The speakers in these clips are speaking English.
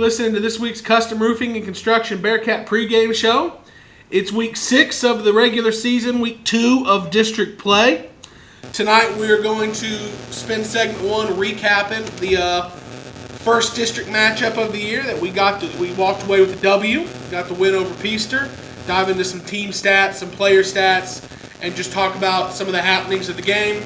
listening to this week's Custom Roofing and Construction Bearcat pregame show. It's week 6 of the regular season, week 2 of district play. Tonight we are going to spend segment 1 recapping the first district matchup of the year that we walked away with a W, got the win over Peaster, dive into some team stats, some player stats, and just talk about some of the happenings of the game.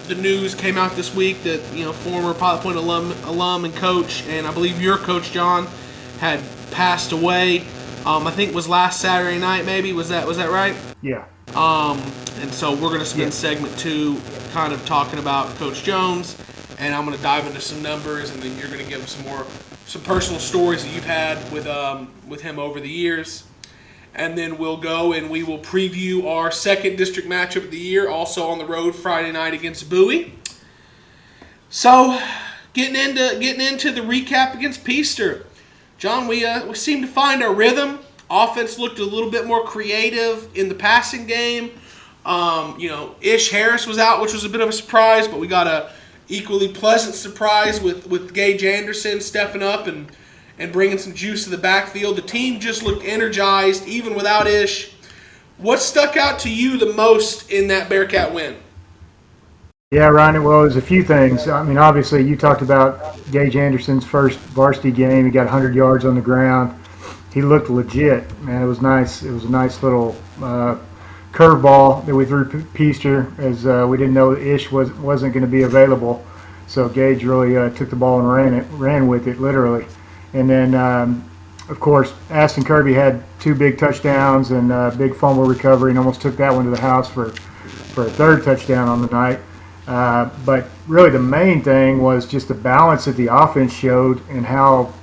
The news came out this week that former Pilot Point alum and coach, and I believe your coach John, had passed away. I think it was last Saturday night. Maybe was that right? Yeah. And so we're going to spend segment 2 kind of talking about Coach Jones, and I'm going to dive into some numbers, and then you're going to give some personal stories that you've had with him over the years. And then we'll go and we will preview our second district matchup of the year, also on the road Friday night against Bowie. So, getting into the recap against Peaster. John, we seemed to find our rhythm. Offense looked a little bit more creative in the passing game. Ish Harris was out, which was a bit of a surprise, but we got a equally pleasant surprise with Gage Anderson stepping up and bringing some juice to the backfield. The team just looked energized, even without Ish. What stuck out to you the most in that Bearcat win? Yeah, Ryne, well, there's a few things. I mean, obviously, you talked about Gage Anderson's first varsity game. He got 100 yards on the ground. He looked legit, man. It was nice. It was a nice little curveball that we threw Peaster, as we didn't know Ish wasn't going to be available. So Gage really took the ball and ran with it, literally. And then, of course, Aston Kirby had 2 big touchdowns and a big fumble recovery and almost took that one to the house for a third touchdown on the night. But really the main thing was just the balance that the offense showed and how,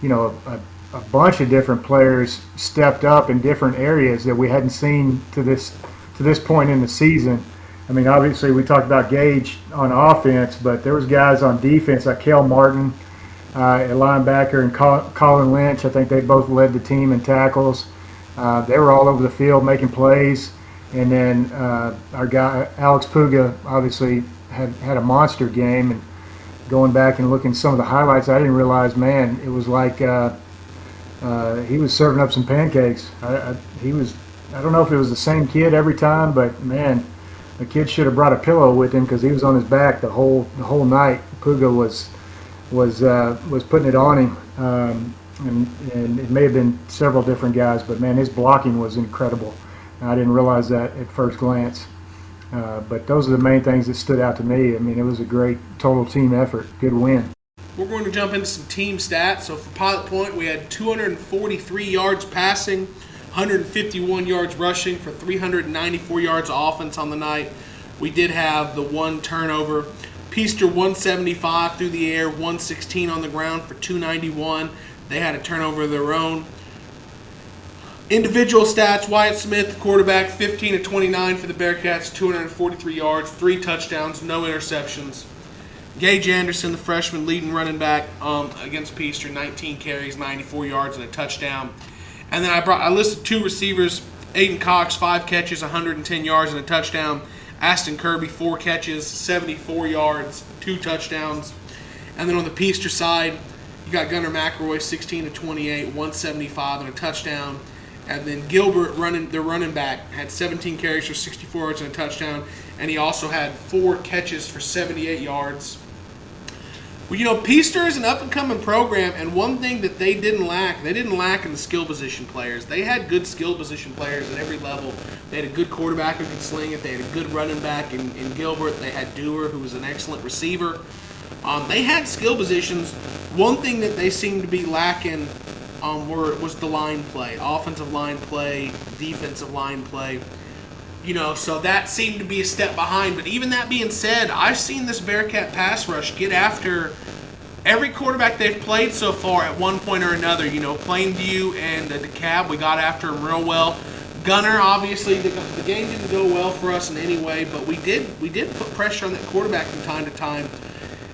a bunch of different players stepped up in different areas that we hadn't seen to this point in the season. I mean, obviously we talked about Gage on offense, but there was guys on defense like Kel Martin, a linebacker, and Colin Lynch. I think they both led the team in tackles. They were all over the field making plays. And then our guy, Alex Puga, obviously had a monster game. And going back and looking at some of the highlights, I didn't realize, man, it was like he was serving up some pancakes. I don't know if it was the same kid every time, but, man, the kid should have brought a pillow with him because he was on his back the whole night. Puga was putting it on him, and it may have been several different guys, but man, his blocking was incredible. I didn't realize that at first glance, but those are the main things that stood out to me. I mean, it was a great total team effort, good win. We're going to jump into some team stats. So for Pilot Point, we had 243 yards passing, 151 yards rushing for 394 yards of offense on the night. We did have the 1 turnover. Peaster 175 through the air, 116 on the ground for 291. They had a turnover of their own. Individual stats, Wyatt Smith, the quarterback, 15 of 29 for the Bearcats, 243 yards, 3 touchdowns, no interceptions. Gage Anderson, the freshman, leading running back against Peaster, 19 carries, 94 yards, and a touchdown. And then I listed 2 receivers, Aiden Cox, 5 catches, 110 yards, and a touchdown. Aston Kirby, 4 catches, 74 yards, 2 touchdowns. And then on the Peaster side, you got Gunnar McElroy, 16 of 28, 175 and a touchdown. And then Gilbert, their running back, had 17 carries for 64 yards and a touchdown. And he also had 4 catches for 78 yards. Well, Peaster is an up-and-coming program, and one thing that they didn't lack in the skill position players. They had good skill position players at every level. They had a good quarterback who could sling it. They had a good running back in Gilbert. They had Dewar, who was an excellent receiver. They had skill positions. One thing that they seemed to be lacking was the line play, offensive line play, defensive line play. So that seemed to be a step behind. But even that being said, I've seen this Bearcat pass rush get after every quarterback they've played so far at one point or another. Plainview and DeKalb, we got after him real well. Gunnar, obviously, the game didn't go well for us in any way, but we did put pressure on that quarterback from time to time.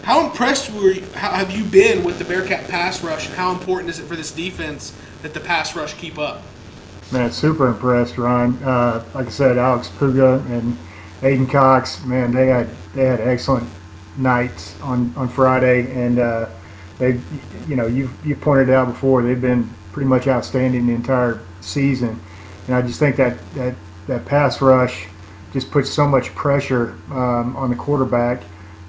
How impressed have you been with the Bearcat pass rush, and how important is it for this defense that the pass rush keep up? Man, super impressed, Ryne. Like I said, Alex Puga and Aiden Cox, man, they had excellent nights on Friday, and they, you've pointed it out before, they've been pretty much outstanding the entire season. And I just think that pass rush just puts so much pressure on the quarterback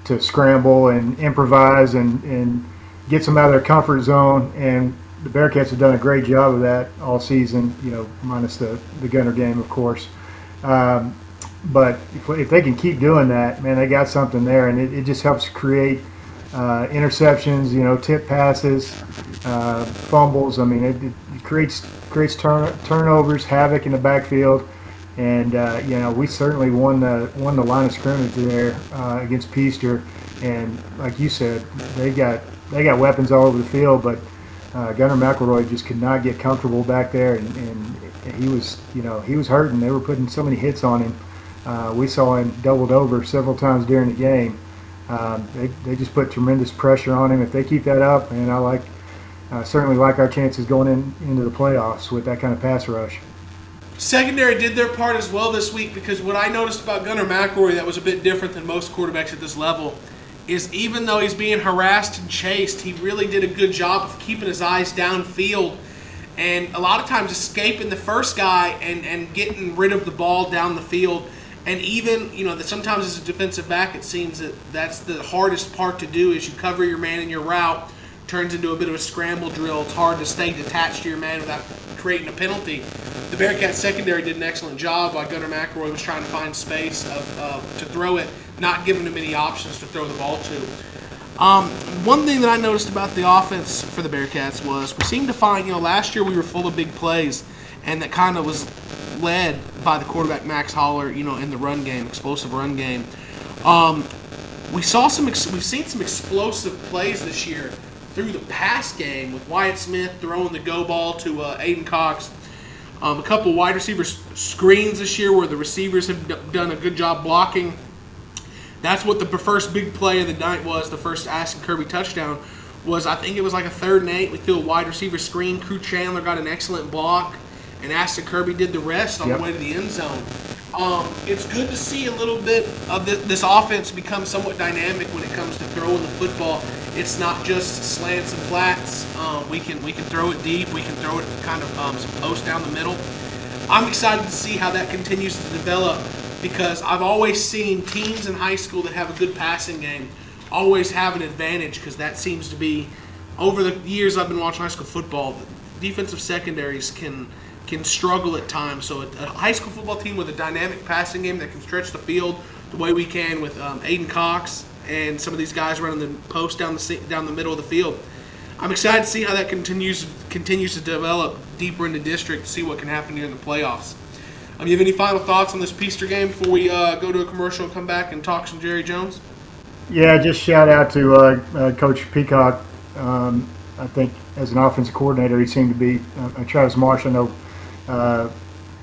to scramble and improvise and gets them out of their comfort zone. And the Bearcats have done a great job of that all season, minus the gunner game, of course. But if they can keep doing that, man, they got something there, and it just helps create interceptions, tip passes, fumbles. I mean, it creates turnovers, havoc in the backfield, and we certainly won the line of scrimmage there against Peaster. And like you said, they got weapons all over the field, but Gunnar McElroy just could not get comfortable back there, and he was hurting. They were putting so many hits on him. We saw him doubled over several times during the game. They just put tremendous pressure on him. If they keep that up, and I certainly like our chances going into the playoffs with that kind of pass rush. Secondary did their part as well this week, because what I noticed about Gunnar McElroy that was a bit different than most quarterbacks at this level is even though he's being harassed and chased, he really did a good job of keeping his eyes downfield and a lot of times escaping the first guy and getting rid of the ball down the field. And even, sometimes as a defensive back, it seems that's the hardest part to do is you cover your man in your route, turns into a bit of a scramble drill. It's hard to stay detached to your man without creating a penalty. The Bearcats secondary did an excellent job while Gunnar McElroy was trying to find space to throw it, not giving him any options to throw the ball to. One thing that I noticed about the offense for the Bearcats was we seemed to find, last year we were full of big plays, and that kind of was led by the quarterback Max Holler, in the run game, explosive run game. We've seen some explosive plays this year through the pass game with Wyatt Smith throwing the go ball to Aiden Cox. A couple wide receiver screens this year where the receivers have done a good job blocking. That's what the first big play of the night was. The first Ashton Kirby touchdown was, I think it was like a 3rd and 8. We threw a wide receiver screen. Crew Chandler got an excellent block, and Ashton Kirby did the rest on the way to the end zone. It's good to see a little bit of this offense become somewhat dynamic when it comes to throwing the football. It's not just slants and flats. We can throw it deep. We can throw it kind of some post down the middle. I'm excited to see how that continues to develop, because I've always seen teams in high school that have a good passing game always have an advantage, because that seems to be, over the years I've been watching high school football, defensive secondaries can struggle at times. So a high school football team with a dynamic passing game that can stretch the field the way we can with Aiden Cox and some of these guys running the post down the middle of the field. I'm excited to see how that continues to develop deeper into district, to see what can happen here in the playoffs. You have any final thoughts on this Peaster game before we go to a commercial and come back and talk some Jerry Jones? Yeah, just shout out to Coach Peacock. I think as an offensive coordinator, he seemed to be. Travis Marsh, I know,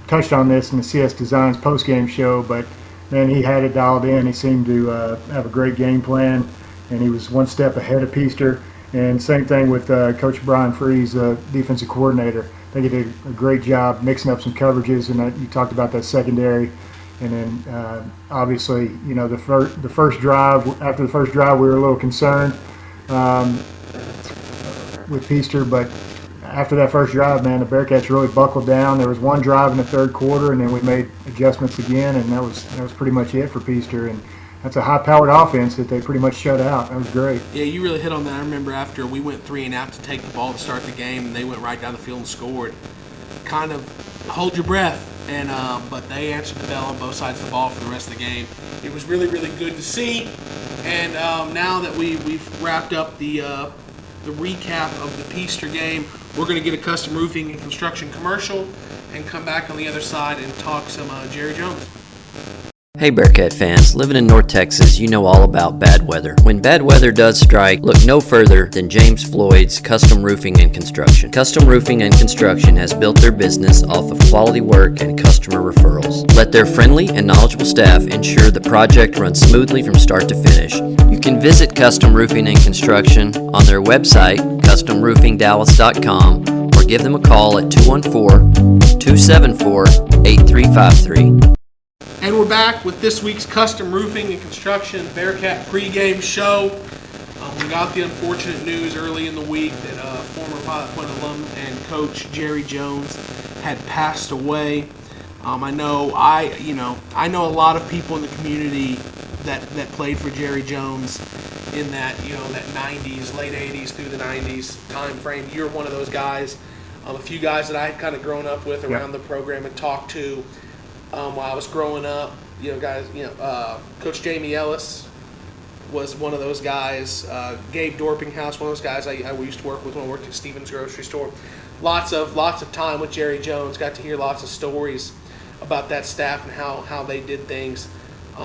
touched on this in the CS Designs postgame show, but man, he had it dialed in. He seemed to have a great game plan, and he was one step ahead of Peaster. And same thing with Coach Brian Freeze, defensive coordinator. They did a great job mixing up some coverages, and you talked about that secondary. And then obviously, the first drive. After the first drive, we were a little concerned with Peaster, but after that first drive, man, the Bearcats really buckled down. There was one drive in the third quarter, and then we made adjustments again, and that was pretty much it for Peaster. And that's a high-powered offense that they pretty much shut out. That was great. Yeah, you really hit on that. I remember after we went 3 and out to take the ball to start the game, and they went right down the field and scored. Kind of hold your breath, and but they answered the bell on both sides of the ball for the rest of the game. It was really, really good to see. And now that we've wrapped up the recap of the Peaster game, we're going to get a custom roofing and construction commercial and come back on the other side and talk some Jerry Jones. Hey Bearcat fans, living in North Texas, you know all about bad weather. When bad weather does strike, look no further than James Floyd's Custom Roofing and Construction. Custom Roofing and Construction has built their business off of quality work and customer referrals. Let their friendly and knowledgeable staff ensure the project runs smoothly from start to finish. You can visit Custom Roofing and Construction on their website, customroofingdallas.com, or give them a call at 214-274-8353. And we're back with this week's Custom Roofing and Construction Bearcat pregame show. We got the unfortunate news early in the week that former Pilot Point alum and coach Jerry Jones had passed away. I know a lot of people in the community that played for Jerry Jones in that that 90s, late 80s through the 90s time frame. You're one of those guys. A few guys that I had kind of grown up with around the program and talked to while I was growing up. Coach Jamie Ellis was one of those guys. Gabe Dorpinghouse, one of those guys I used to work with when I worked at Stevens Grocery Store. Lots of time with Jerry Jones. Got to hear lots of stories about that staff and how they did things.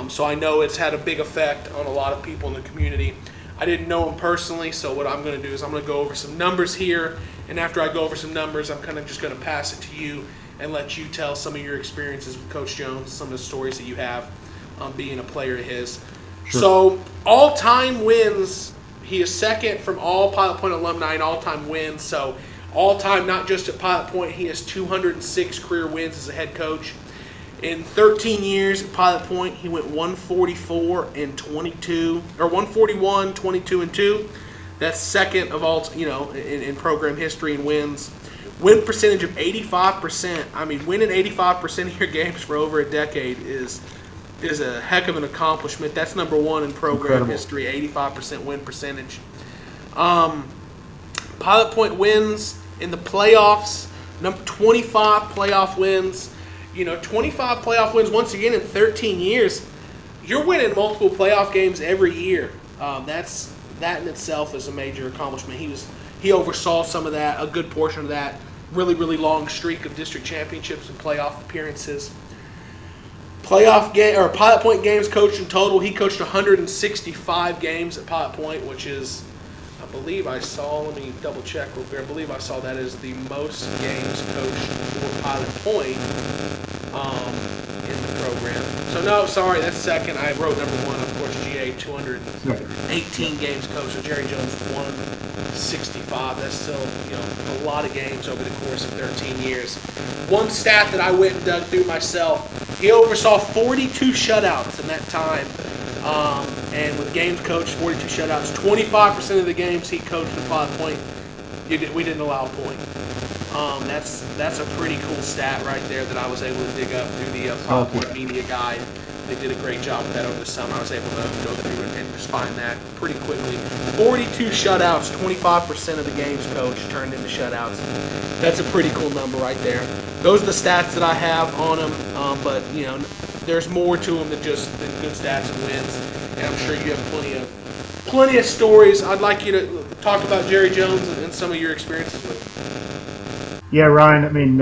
So I know it's had a big effect on a lot of people in the community. I didn't know him personally, so what I'm going to do is I'm going to go over some numbers here, and after I go over some numbers, I'm kind of just going to pass it to you and let you tell some of your experiences with Coach Jones, some of the stories that you have being a player of his. Sure. So all-time wins, he is second from all Pilot Point alumni in all-time wins. So all-time, not just at Pilot Point, he has 206 career wins as a head coach. In 13 years at Pilot Point, he went 144 and 22, or 141, 22 and 2. That's second of all, in program history in wins. Win percentage of 85%. I mean, winning 85% of your games for over a decade is a heck of an accomplishment. That's number one in program history, 85% win percentage. Pilot Point wins in the playoffs, number 25 playoff wins. 25 playoff wins once again in 13 years. You're winning multiple playoff games every year. That in itself is a major accomplishment. He oversaw some of that, a good portion of that really, really long streak of district championships and playoff appearances. Pilot Point games coached in total. He coached 165 games at Pilot Point, which is, I believe I saw. Let me double check real quick. I believe I saw that is the most games coached for Pilot Point in the program. So no, sorry, that's second. I wrote number one, of course, GA 218 games coached. So Jerry Jones 165. That's still a lot of games over the course of 13 years. One stat that I went and dug through myself. He oversaw 42 shutouts in that time. And with games coached, 42 shutouts, 25% of the games he coached at Pilot Point, we didn't allow a point. That's a pretty cool stat right there that I was able to dig up through the Pilot Point media guide. They did a great job with that over the summer. I was able to go through and just find that pretty quickly. 42 shutouts, 25% of the games coached turned into shutouts. That's a pretty cool number right there. Those are the stats that I have on him, but there's more to him than just the good stats and wins. And I'm sure you have plenty of stories. I'd like you to talk about Jerry Jones and some of your experiences with him. Yeah, Ryan. I mean,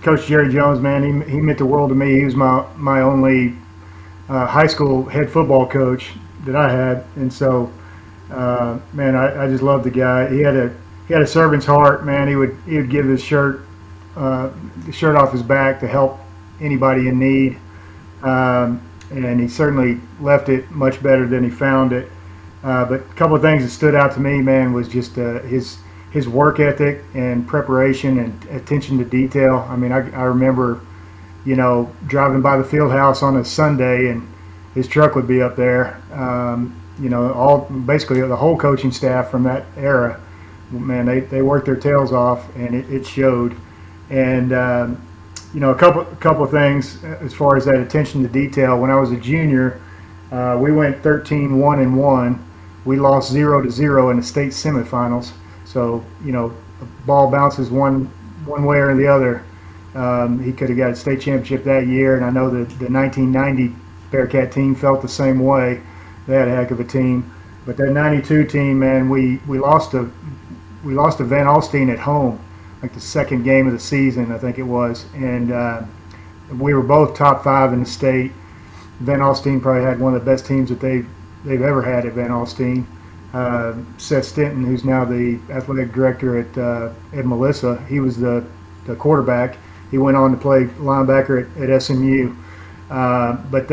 Coach Jerry Jones, man, he meant the world to me. He was my only high school head football coach that I had, and so man, I just loved the guy. He had a servant's heart, man. He would give his shirt off his back to help anybody in need, and he certainly left it much better than he found it. But a couple of things that stood out to me, man, was just his work ethic and preparation and attention to detail. I mean, I remember, driving by the field house on a Sunday and his truck would be up there. Basically the whole coaching staff from that era, man, they worked their tails off, and it showed. And a couple of things as far as that attention to detail. When I was a junior, we went 13-1-1. We lost 0-0 in the state semifinals. So, a ball bounces one way or the other. He could have got a state championship that year, and I know that the 1990 Bearcat team felt the same way. They had a heck of a team. But that 92 team, man, we lost to Van Alstyne at home, like the second game of the season, I think it was. And we were both top 5 in the state. Van Alstyne probably had one of the best teams that they've ever had at Van Alstyne. Seth Stinton, who's now the athletic director at Melissa, he was the quarterback. He went on to play linebacker at SMU. But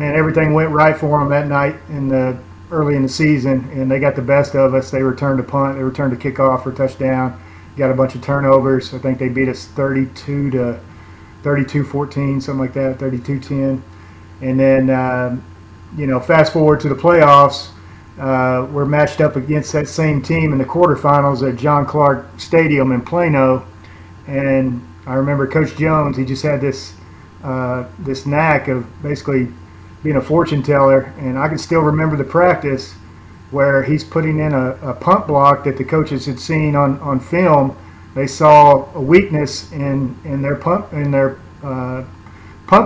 everything went right for them that night early in the season, and they got the best of us. They returned a punt, they returned a kickoff for a touchdown, got a bunch of turnovers. I think they beat us 32-14, something like that, 32-10. And then, fast forward to the playoffs. were matched up against that same team in the quarterfinals at John Clark Stadium in Plano. And I remember Coach Jones, he just had this knack of basically being a fortune teller. And I can still remember the practice where he's putting in a punt block that the coaches had seen on film. They saw a weakness in their punt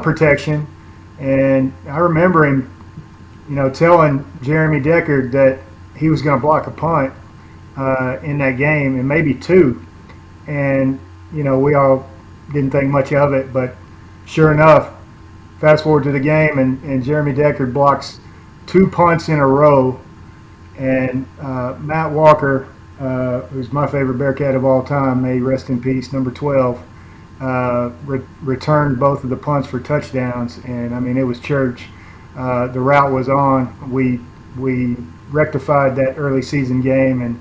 protection, and I remember him, telling Jeremy Deckard that he was going to block a punt in that game, and maybe two. And we all didn't think much of it, but sure enough, fast forward to the game, and Jeremy Deckard blocks 2 punts in a row. And Matt Walker, who's my favorite Bearcat of all time, may he rest in peace, number 12, returned both of the punts for touchdowns. And, I mean, it was church. The route was on. We rectified that early season game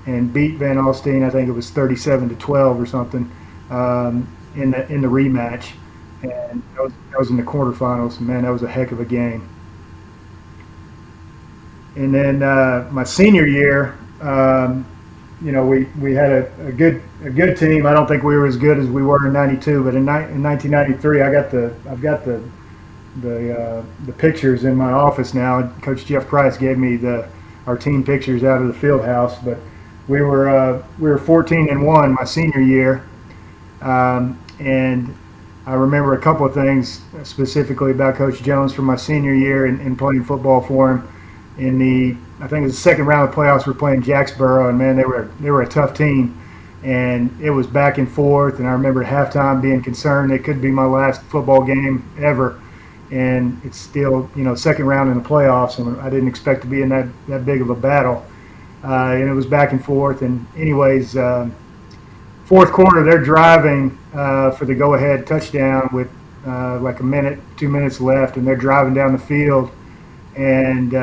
and beat Van Alstyne. I think it was 37-12 or something in the rematch. And that was in the quarterfinals. Man, that was a heck of a game. And then my senior year, we had a good team. I don't think we were as good as we were in '92, but in 1993, I've got the pictures in my office now. Coach Jeff Price gave me our team pictures out of the field house. But we were 14-1 my senior year, and I remember a couple of things specifically about Coach Jones from my senior year and playing football for him. I think it was the second round of the playoffs, we're playing Jacksboro, and man, they were a tough team, and it was back and forth. And I remember at halftime being concerned it could be my last football game ever, and it's still second round in the playoffs, and I didn't expect to be in that big of a battle, and it was back and forth. And anyways, fourth quarter, they're driving for the go-ahead touchdown with like 2 minutes left, and they're driving down the field. And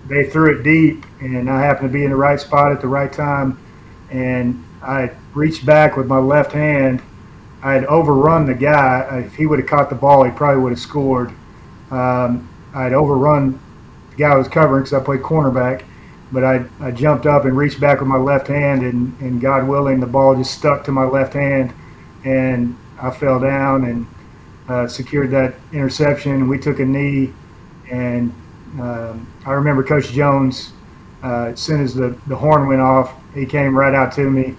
they threw it deep, and I happened to be in the right spot at the right time. And I reached back with my left hand. I had overrun the guy. If he would have caught the ball, he probably would have scored. I had overrun the guy who was covering because I played cornerback. But I jumped up and reached back with my left hand, and God willing, the ball just stuck to my left hand. And I fell down and secured that interception. We took a knee. And I remember Coach Jones, as soon as the horn went off, he came right out to me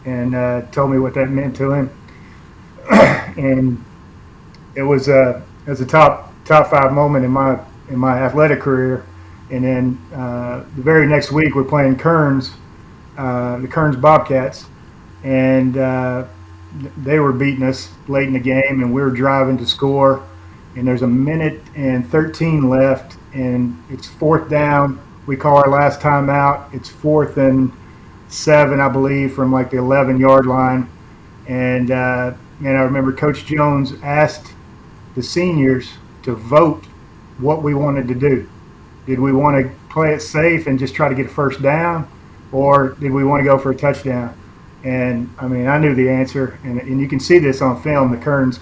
and told me what that meant to him. And it was a top 5 moment in my athletic career. And then the very next week, we're playing Kearns, the Kearns Bobcats, and they were beating us late in the game, and we were driving to score. And there's 1:13 left, and it's fourth down. We call our last timeout. It's 4th and 7, I believe, from like the 11-yard line. And I remember Coach Jones asked the seniors to vote what we wanted to do. Did we want to play it safe and just try to get a first down, or did we want to go for a touchdown? And I mean, I knew the answer, and you can see this on film. The Kearns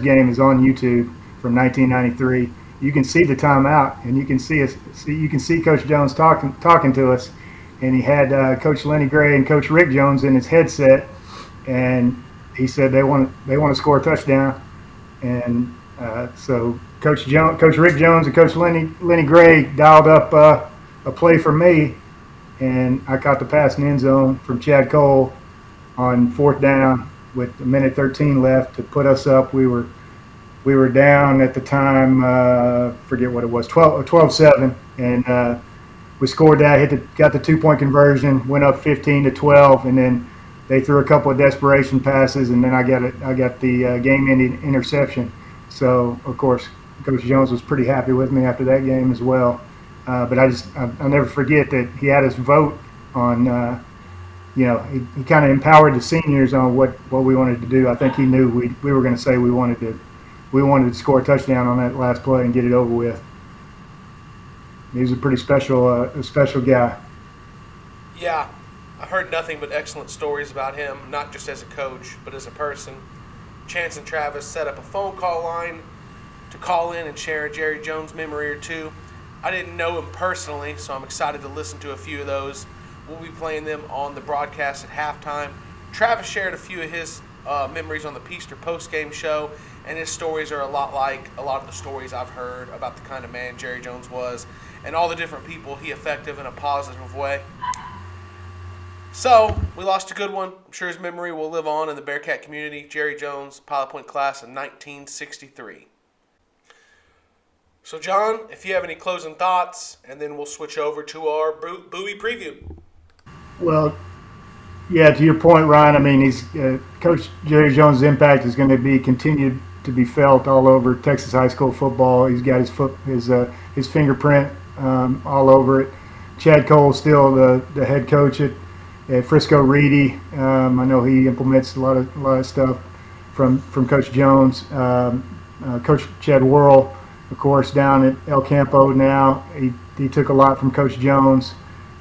game is on YouTube from 1993. You can see the timeout, and you can see Coach Jones talking to us, and he had Coach Lenny Gray and Coach Rick Jones in his headset, and he said they want to score a touchdown, and so Coach Rick Jones and Coach Lenny Gray dialed up a play for me, and I caught the pass in the end zone from Chad Cole on 4th down with 1:13 left to put us up. We were down at the time, forget what it was, 12-7, and we scored that, got the 2-point conversion, went up 15-12, and then they threw a couple of desperation passes, and then I got the game-ending interception. So of course, Coach Jones was pretty happy with me after that game as well. But I'll never forget that he had us vote on. He kind of empowered the seniors on what we wanted to do. I think he knew we were going to say we wanted to score a touchdown on that last play and get it over with. He was a pretty special guy. Yeah, I heard nothing but excellent stories about him, not just as a coach, but as a person. Chance and Travis set up a phone call line to call in and share a Jerry Jones memory or two. I didn't know him personally, so I'm excited to listen to a few of those. We'll be playing them on the broadcast at halftime. Travis shared a few of his memories on the Peaster postgame show, and his stories are a lot like a lot of the stories I've heard about the kind of man Jerry Jones was and all the different people he affected in a positive way. So, we lost a good one. I'm sure his memory will live on in the Bearcat community. Jerry Jones, Pilot Point class of 1963. So, John, if you have any closing thoughts, and then we'll switch over to our Bowie preview. Well, yeah, to your point, Ryan, I mean, Coach Jerry Jones' impact is going to be continued to be felt all over Texas high school football. He's got his fingerprint all over it. Chad Cole's still the head coach at Frisco Reedy. I know he implements a lot of stuff from Coach Jones. Coach Chad Worrell, of course, down at El Campo now. He took a lot from Coach Jones.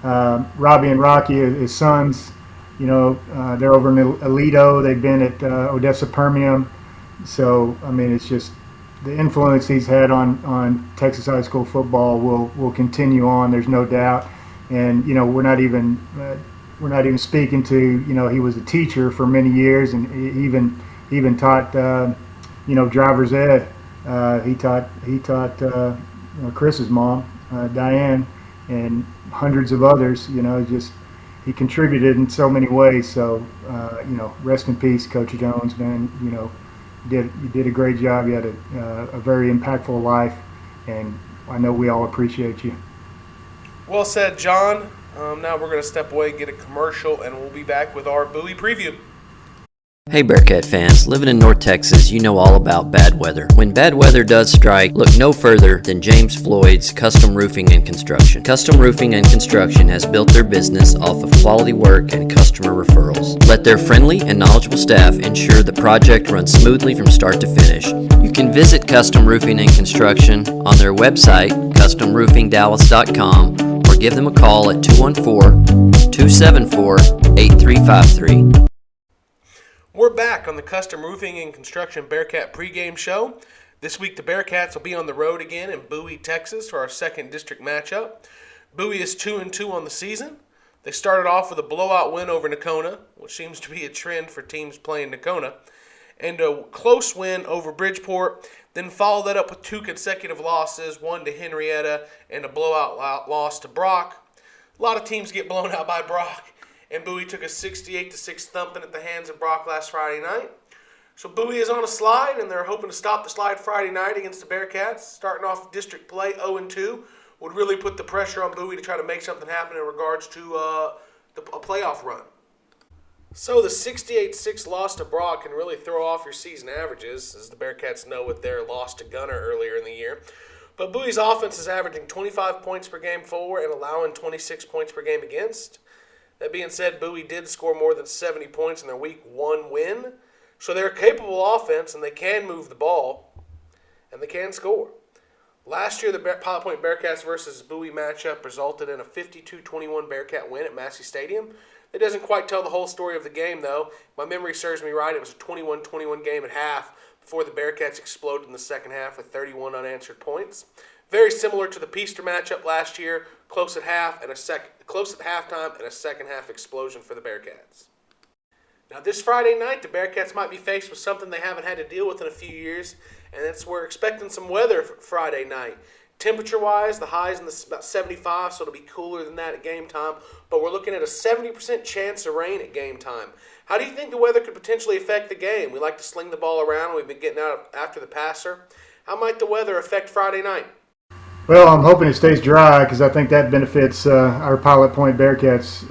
Robbie and Rocky, his sons, they're over in Alito. They've been at Odessa Permian. So, I mean, it's just the influence he's had on Texas high school football will continue on. There's no doubt. And, we're not even speaking to, he was a teacher for many years, and he even taught, driver's ed. He taught Chris's mom, Diane, and hundreds of others. He contributed in so many ways. So rest in peace, Coach Jones, man. You did a great job. You had a very impactful life, and I know we all appreciate you. Well said, John. Now we're going to step away, get a commercial, and we'll be back with our Bowie preview. Hey Bearcat fans, living in North Texas, you know all about bad weather. When bad weather does strike, look no further than James Floyd's Custom Roofing and Construction. Custom Roofing and Construction has built their business off of quality work and customer referrals. Let their friendly and knowledgeable staff ensure the project runs smoothly from start to finish. You can visit Custom Roofing and Construction on their website, customroofingdallas.com, or give them a call at 214-274-8353. We're back on the Custom Roofing and Construction Bearcat pregame show. This week the Bearcats will be on the road again in Bowie, Texas for our second district matchup. Bowie is 2-2 on the season. They started off with a blowout win over Nocona, which seems to be a trend for teams playing Nocona, and a close win over Bridgeport, then followed that up with two consecutive losses, one to Henrietta and a blowout loss to Brock. A lot of teams get blown out by Brock, and Bowie took a 68-6 thumping at the hands of Brock last Friday night. So Bowie is on a slide, and they're hoping to stop the slide Friday night against the Bearcats. Starting off district play 0-2 would really put the pressure on Bowie to try to make something happen in regards to a playoff run. So the 68-6 loss to Brock can really throw off your season averages, as the Bearcats know with their loss to Gunner earlier in the year. But Bowie's offense is averaging 25 points per game for and allowing 26 points per game against. That being said, Bowie did score more than 70 points in their Week 1 win. So they're a capable offense, and they can move the ball, and they can score. Last year, the Pilot Point Bearcats versus Bowie matchup resulted in a 52-21 Bearcat win at Massey Stadium. It doesn't quite tell the whole story of the game, though. My memory serves me right. It was a 21-21 game at half before the Bearcats exploded in the second half with 31 unanswered points. Very similar to the Peaster matchup last year, close at halftime and a second half explosion for the Bearcats. Now this Friday night, the Bearcats might be faced with something they haven't had to deal with in a few years, and that's we're expecting some weather for Friday night. Temperature-wise, the high's in about 75, so it'll be cooler than that at game time, but we're looking at a 70% chance of rain at game time. How do you think the weather could potentially affect the game? We like to sling the ball around. We've been getting out after the passer. How might the weather affect Friday night? Well, I'm hoping it stays dry because I think that benefits our Pilot Point Bearcats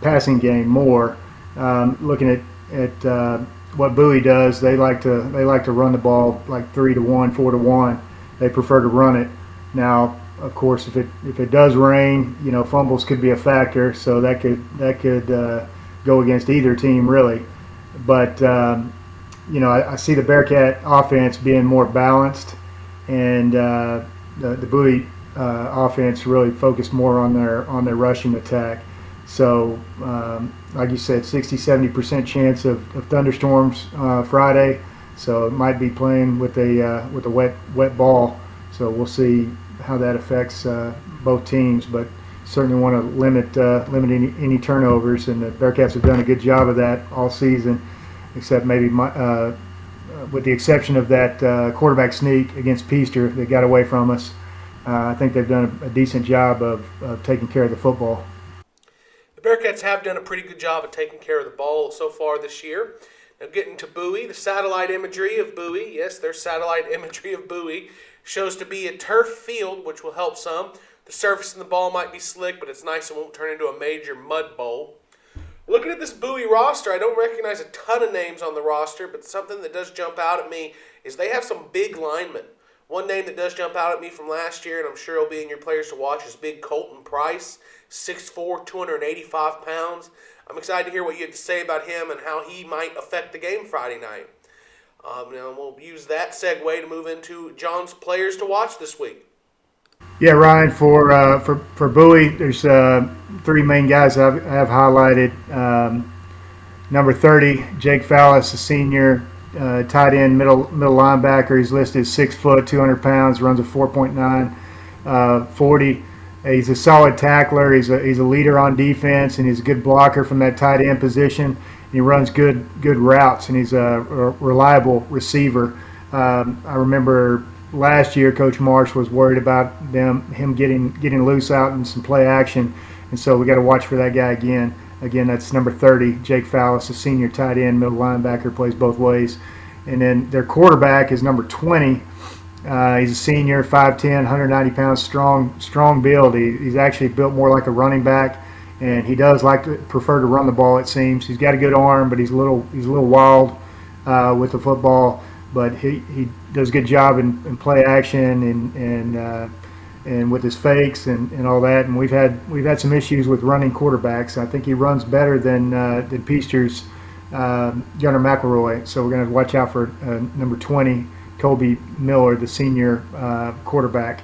passing game more. Looking at what Bowie does, they like to run the ball like 3-1, 4-1. They prefer to run it. Now, of course, if it does rain, fumbles could be a factor, so that could go against either team really. But I see the Bearcat offense being more balanced, and the Bowie offense really focused more on their rushing attack. So, like you said, 60-70% chance of thunderstorms Friday. So it might be playing with a wet ball. So we'll see that affects both teams, but certainly want to limit any turnovers, and the Bearcats have done a good job of that all season, except maybe with the exception of that quarterback sneak against Peaster that got away from us. I think they've done a decent job of taking care of the football. The Bearcats have done a pretty good job of taking care of the ball so far this year. Now getting to Bowie, the satellite imagery of Bowie, yes, their satellite imagery of Bowie, shows to be a turf field, which will help some. The surface in the ball might be slick, but it's nice it won't turn into a major mud bowl. Looking at this Bowie roster, I don't recognize a ton of names on the roster, but something that does jump out at me is they have some big linemen. One name that does jump out at me from last year, and I'm sure he'll be in your players to watch, is big Colton Price, 6'4", 285 pounds. I'm excited to hear what you have to say about him and how he might affect the game Friday night. Now we'll use that segue to move into John's players to watch this week. Yeah, Ryan, for Bowie, there's three main guys I have highlighted. Number 30, Jake Fallis, a senior, tight end, middle linebacker. He's listed 6 foot, 200 pounds, runs a 4.9 40. He's a solid tackler. He's a leader on defense, and he's a good blocker from that tight end position. He runs good routes, and he's a reliable receiver. I remember last year Coach Marsh was worried about him getting loose out in some play action, and so we got to watch for that guy again. Again, that's number 30, Jake Fallis, a senior tight end, middle linebacker, plays both ways. And then their quarterback is number 20. He's a senior, 5'10", 190 pounds, strong build. He's actually built more like a running back, and he does prefer to run the ball, it seems. He's got a good arm, but he's a little wild with the football. But he does a good job in play action and with his fakes and all that. And we've had some issues with running quarterbacks. I think he runs better than Peaster's Gunnar McElroy. So we're going to watch out for number 20, Colby Miller, the senior quarterback.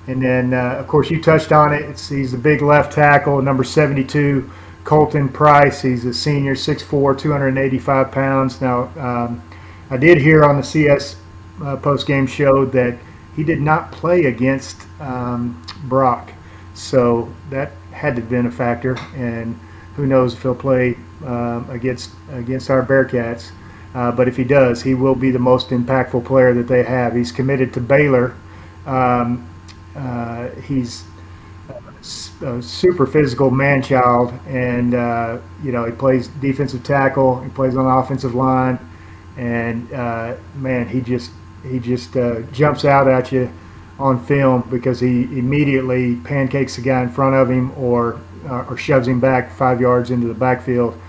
And then, of course, you touched on it. He's a big left tackle, number 72, Colton Price. He's a senior, 6'4", 285 pounds. Now, I did hear on the CS post-game show that he did not play against Brock. So that had to have been a factor. And who knows if he'll play against our Bearcats. But if he does, he will be the most impactful player that they have. He's committed to Baylor. He's a super physical man-child, and he plays defensive tackle. He plays on the offensive line, and man, he just jumps out at you on film because he immediately pancakes the guy in front of him or shoves him back 5 yards into the backfield.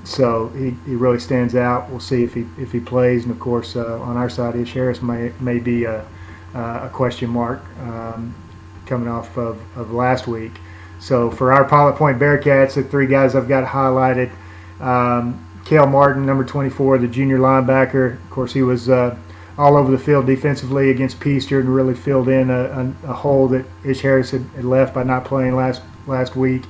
So he really stands out. We'll see if he plays, and of course on our side, Ish Harris may be a question mark coming off of last week. So for our Pilot Point Bearcats, the three guys I've got highlighted, Cale Martin, number 24, the junior linebacker. Of course, he was all over the field defensively against Peaster and really filled in a hole that Ish Harris had left by not playing last week.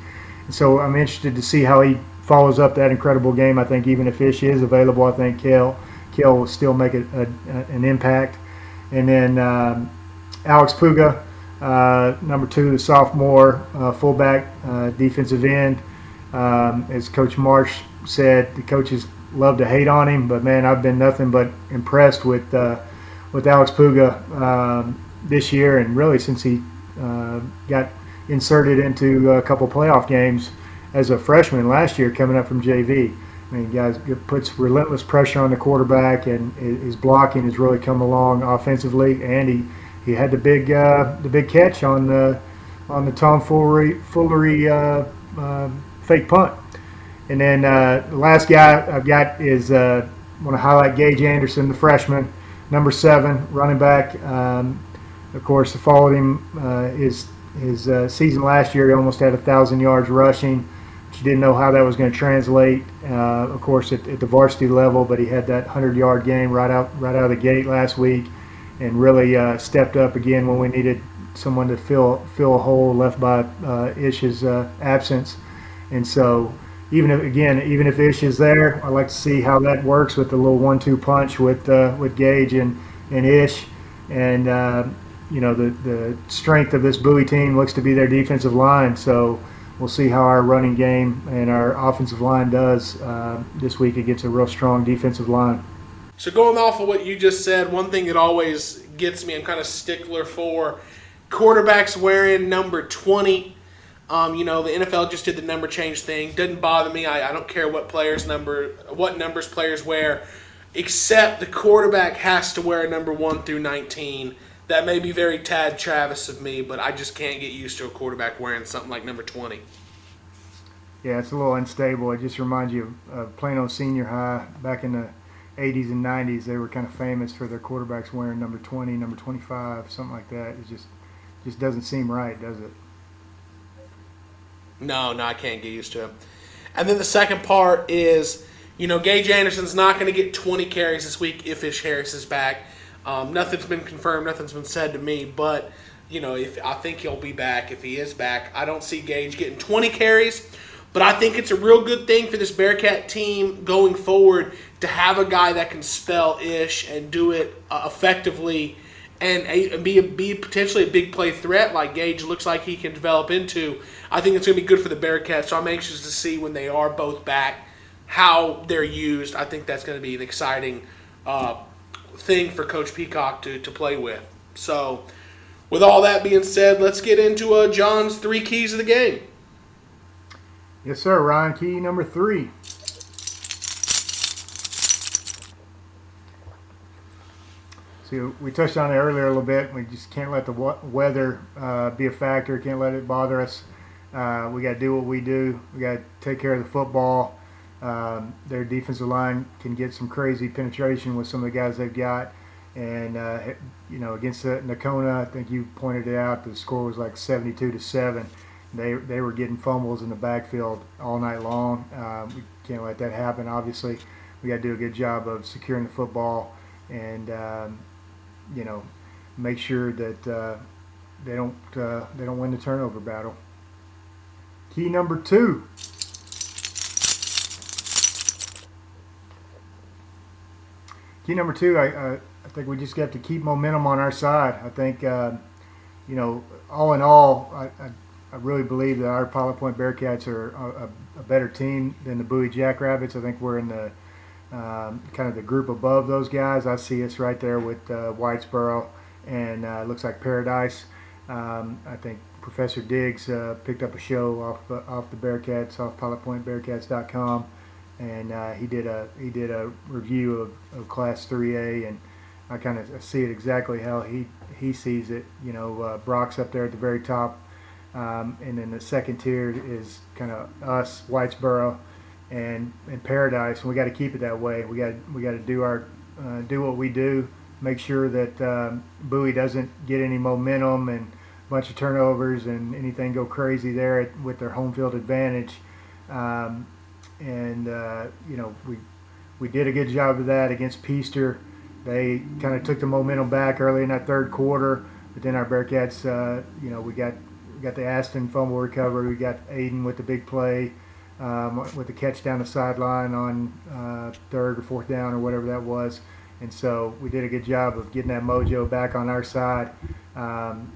And so I'm interested to see how he follows up that incredible game. I think even if Ish is available, I think Cale will still make an impact. And then Alex Puga, number 2, the sophomore fullback, defensive end. As Coach Marsh said, the coaches love to hate on him, but man, I've been nothing but impressed with Alex Puga this year, and really since he got inserted into a couple playoff games as a freshman last year, coming up from JV. I mean, guys, it puts relentless pressure on the quarterback, and his blocking has really come along offensively. And he had the big catch on the tomfoolery fake punt. And then the last guy I've got is want to highlight Gage Anderson, the freshman, number 7, running back. Of course, I followed him his season last year. He almost had 1,000 yards rushing. You didn't know how that was going to translate, of course, at the varsity level, but he had that 100-yard game right out of the gate last week, and really stepped up again when we needed someone to fill a hole left by Ish's absence. And so, even if Ish is there, I'd like to see how that works with the little 1-2 punch with Gage and Ish, and the strength of this Bowie team looks to be their defensive line. So we'll see how our running game and our offensive line does this week against a real strong defensive line. So going off of what you just said, one thing that always gets me, I'm kind of stickler for, quarterbacks wearing number 20. The NFL just did the number change thing. Doesn't bother me. I don't care what numbers players wear, except the quarterback has to wear number 1 through 19. That may be very Tad Travis of me, but I just can't get used to a quarterback wearing something like number 20. Yeah, it's a little unstable. It just reminds you of Plano Senior High back in the 80s and 90s. They were kind of famous for their quarterbacks wearing number 20, number 25, something like that. It just doesn't seem right, does it? No, I can't get used to him. And then the second part is, Gage Anderson's not going to get 20 carries this week if Ish Harris is back. Nothing's been confirmed, nothing's been said to me, but, I think he'll be back if he is back. I don't see Gage getting 20 carries, but I think it's a real good thing for this Bearcat team going forward to have a guy that can spell Ish and do it effectively and be potentially a big play threat like Gage looks like he can develop into. I think it's going to be good for the Bearcats, so I'm anxious to see when they are both back how they're used. I think that's going to be an exciting thing for Coach Peacock to play with. So with all that being said, let's get into John's 3 keys of the game. Yes, sir, Ryan. Key number 3. So we touched on it earlier a little bit. We just can't let the weather be a factor. Can't let it bother us. We got to do what we do. We got to take care of the football. Their defensive line can get some crazy penetration with some of the guys they've got. And, against Nakona, I think you pointed it out, the score was like 72-7. They were getting fumbles in the backfield all night long. We can't let that happen, obviously. We got to do a good job of securing the football and, make sure that they don't win the turnover battle. Key number 2. Key number 2, I think we just got to keep momentum on our side. I think, all in all, I really believe that our Pilot Point Bearcats are a better team than the Bowie Jackrabbits. I think we're in the kind of the group above those guys. I see us right there with Whitesboro and it looks like Paradise. I think Professor Diggs picked up a show off the Bearcats, off pilotpointbearcats.com, and he did a review of Class 3A, and I kind of see it exactly how he sees it. Brock's up there at the very top, and then the second tier is kind of us, Whitesboro, and Paradise, and we got to keep it that way. We got to do what we do. Make sure that Bowie doesn't get any momentum and a bunch of turnovers and anything go crazy there with their home field advantage. We did a good job of that against Peaster. They kind of took the momentum back early in that third quarter, but then our Bearcats, we got the Aston fumble recovery. We got Aiden with the big play, with the catch down the sideline on third or fourth down or whatever that was. And so we did a good job of getting that mojo back on our side.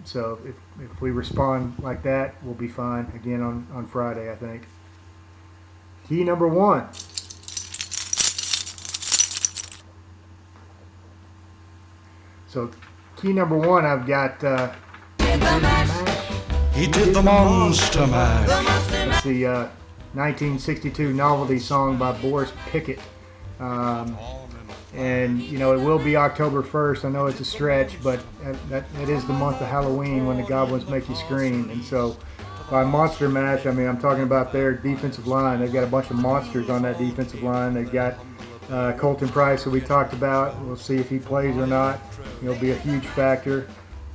So if we respond like that, we'll be fine again on Friday, I think. Key number 1. So key number 1, I've got he did the Monster Mash. It's the 1962 novelty song by Boris Pickett. And, it will be October 1st. I know it's a stretch, but that is the month of Halloween when the goblins make you scream. And so by Monster Mash, I'm talking about their defensive line. They've got a bunch of monsters on that defensive line. They've got Colton Price, who we talked about. We'll see if he plays or not. He'll be a huge factor.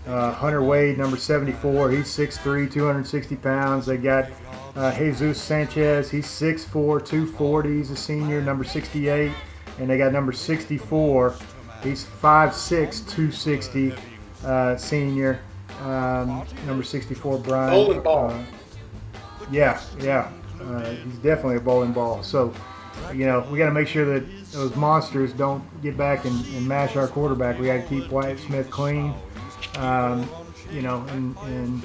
Hunter Wade, number 74. He's 6'3", 260 pounds. They got Jesus Sanchez. He's 6'4", 240. He's a senior, number 68. And they got number 64. He's 5'6", 260, senior. Number 64, Brian. Bowling ball. Yeah. He's definitely a bowling ball. So, we got to make sure that those monsters don't get back and mash our quarterback. We got to keep Wyatt Smith clean. and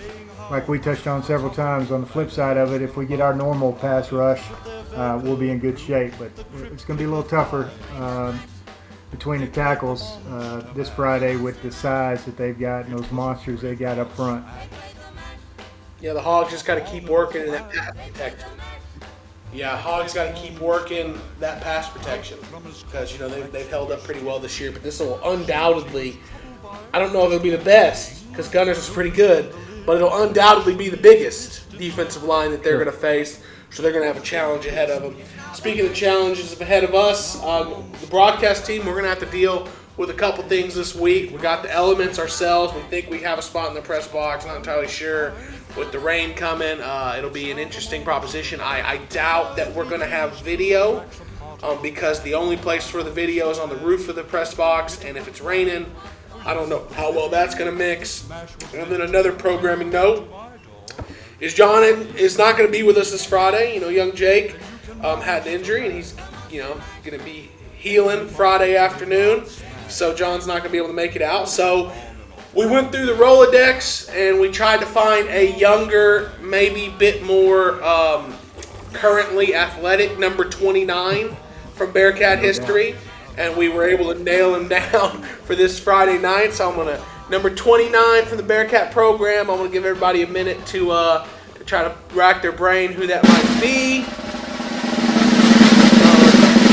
like we touched on several times, on the flip side of it, if we get our normal pass rush, we'll be in good shape. But it's going to be a little tougher between the tackles this Friday with the size that they've got and those monsters they got up front. Yeah, the Hogs just got to keep working in that pass protection. Yeah, Hogs got to keep working that pass protection because, they've held up pretty well this year. But this will undoubtedly, I don't know if it'll be the best because Gunners is pretty good, but it'll undoubtedly be the biggest defensive line that they're going to face. So they're going to have a challenge ahead of them. Speaking of challenges ahead of us, the broadcast team, we're going to have to deal with a couple things this week. We got the elements ourselves. We think we have a spot in the press box. Not entirely sure. With the rain coming, it'll be an interesting proposition. I doubt that we're going to have video because the only place for the video is on the roof of the press box. And if it's raining, I don't know how well that's going to mix. And then another programming note is John is not going to be with us this Friday. Young Jake had an injury, and he's going to be healing Friday afternoon. So John's not going to be able to make it out. So we went through the Rolodex, and we tried to find a younger, maybe bit more currently athletic number 29 from Bearcat history, and we were able to nail him down for this Friday night. So I'm going to number 29 from the Bearcat program. I'm going to give everybody a minute to try to rack their brain who that might be.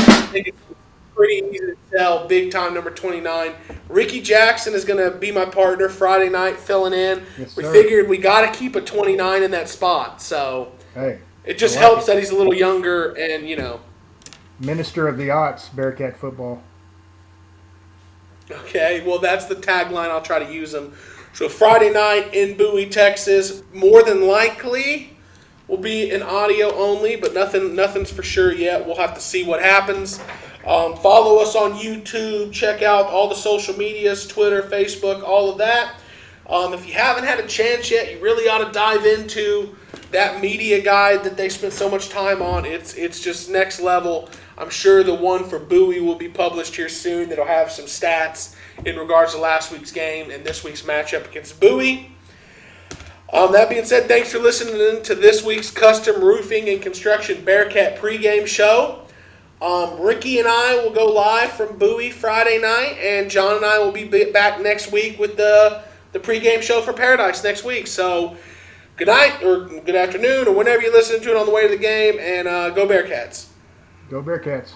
I think it's pretty easy to tell. Big time number 29. Ricky Jackson is going to be my partner Friday night filling in. Yes, we sir. figured we got to keep a 29 in that spot. So Hey, it just I like helps that he's a little younger and, Minister of the Aughts, Bearcat football. Okay, well, that's the tagline. I'll try to use them. So Friday night in Bowie, Texas, more than likely will be an audio only, but nothing's for sure yet. We'll have to see what happens. Follow us on YouTube. Check out all the social medias, Twitter, Facebook, all of that. If you haven't had a chance yet, you really ought to dive into that media guide that they spent so much time on. It's just next level. I'm sure the one for Bowie will be published here soon. That'll have some stats in regards to last week's game and this week's matchup against Bowie. That being said, thanks for listening to this week's Custom Roofing and Construction Bearcat pregame show. Ricky and I will go live from Bowie Friday night, and John and I will be back next week with the pregame show for Paradise next week. So good night or good afternoon or whenever you listen to it on the way to the game, and go Bearcats. Go Bearcats.